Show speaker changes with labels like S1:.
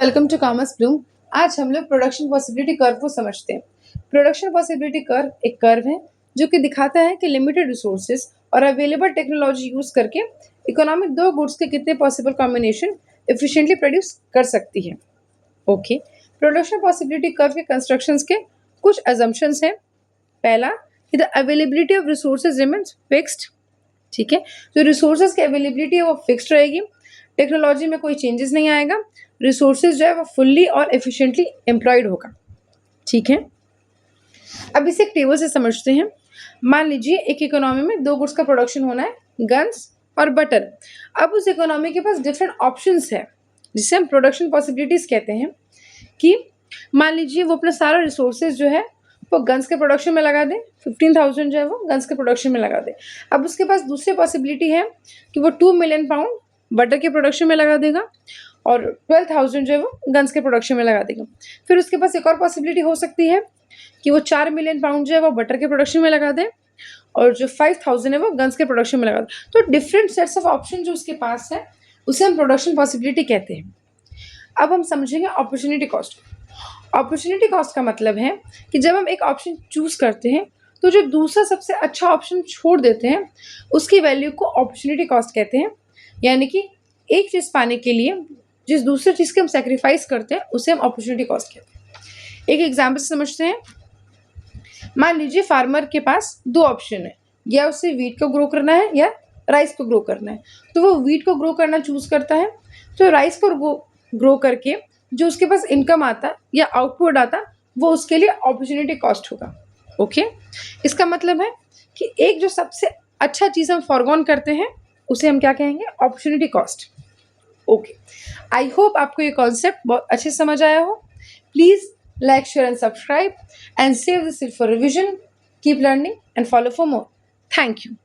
S1: Welcome to commerce Bloom. आज हम लोग प्रोडक्शन पॉसिबिलिटी कर्व को समझते हैं। प्रोडक्शन पॉसिबिलिटी कर्व एक कर्व है जो कि दिखाता है कि लिमिटेड रिसोर्सेज और अवेलेबल टेक्नोलॉजी यूज करके इकोनॉमिक दो गुड्स के कितने पॉसिबल कॉम्बिनेशन एफिशिएंटली प्रोड्यूस कर सकती है। ओके, प्रोडक्शन पॉसिबिलिटी कर्व के कंस्ट्रक्शंस के कुछ अजम्पशंस हैं। पहला कि the availability of resources remains fixed. ठीक है, जो रिसोर्सेज की अवेलेबिलिटी है वो फिक्स्ड रहेगी, टेक्नोलॉजी में कोई चेंजेस नहीं आएगा, रिसोर्सेज जो है वो फुल्ली और एफिशिएंटली एम्प्लॉयड होगा। ठीक है, अब इसे एक टेबल से समझते हैं। मान लीजिए एक इकोनॉमी में दो गुड्स का प्रोडक्शन होना है, गन्स और बटर। अब उस इकोनॉमी के पास डिफरेंट ऑप्शंस है जिसे हम प्रोडक्शन पॉसिबिलिटीज कहते हैं। कि मान लीजिए वो अपना सारा रिसोर्सेज जो है वो गन्स के प्रोडक्शन में लगा दे, 15,000 जो है वो गन्स के प्रोडक्शन में लगा दे। अब उसके पास दूसरी पॉसिबिलिटी है कि वो 2 मिलियन पाउंड बटर के प्रोडक्शन में लगा देगा और 12,000 जो है वो गन्स के प्रोडक्शन में लगा देगा। फिर उसके पास एक और पॉसिबिलिटी हो सकती है कि वो 4 मिलियन पाउंड जो है वो बटर के प्रोडक्शन में लगा दे और जो 5,000 है वो गन्स के प्रोडक्शन में लगा दे। तो डिफरेंट सेट्स ऑफ ऑप्शन जो उसके पास है उसे हम प्रोडक्शन पॉसिबिलिटी कहते हैं। अब हम समझेंगे अपॉर्चुनिटी कॉस्ट। अपॉर्चुनिटी कॉस्ट का मतलब है कि जब हम एक ऑप्शन चूज करते हैं तो जो दूसरा सबसे अच्छा ऑप्शन छोड़ देते हैं उसकी वैल्यू को अपॉर्चुनिटी कॉस्ट कहते हैं। यानी कि एक चीज़ पाने के लिए जिस दूसरी चीज़ के हम सेक्रीफाइस करते हैं उसे हम अपॉर्चुनिटी कॉस्ट कहते हैं। एक एग्जाम्पल समझते हैं। मान लीजिए फार्मर के पास दो ऑप्शन है, या उसे वीट को ग्रो करना है या राइस को ग्रो करना है। तो वो वीट को ग्रो करना चूज करता है, तो राइस को ग्रो करके जो उसके पास इनकम आता या आउटपुट आता वो उसके लिए अपॉर्चुनिटी कॉस्ट होगा। ओके, इसका मतलब है कि एक जो सबसे अच्छा चीज़ हम फॉरगॉन करते हैं उसे हम क्या कहेंगे, opportunity cost. Okay, I hope आपको ये कॉन्सेप्ट बहुत अच्छे से समझ आया हो। Please like, share and subscribe and save this for revision. Keep learning and follow for more. Thank you.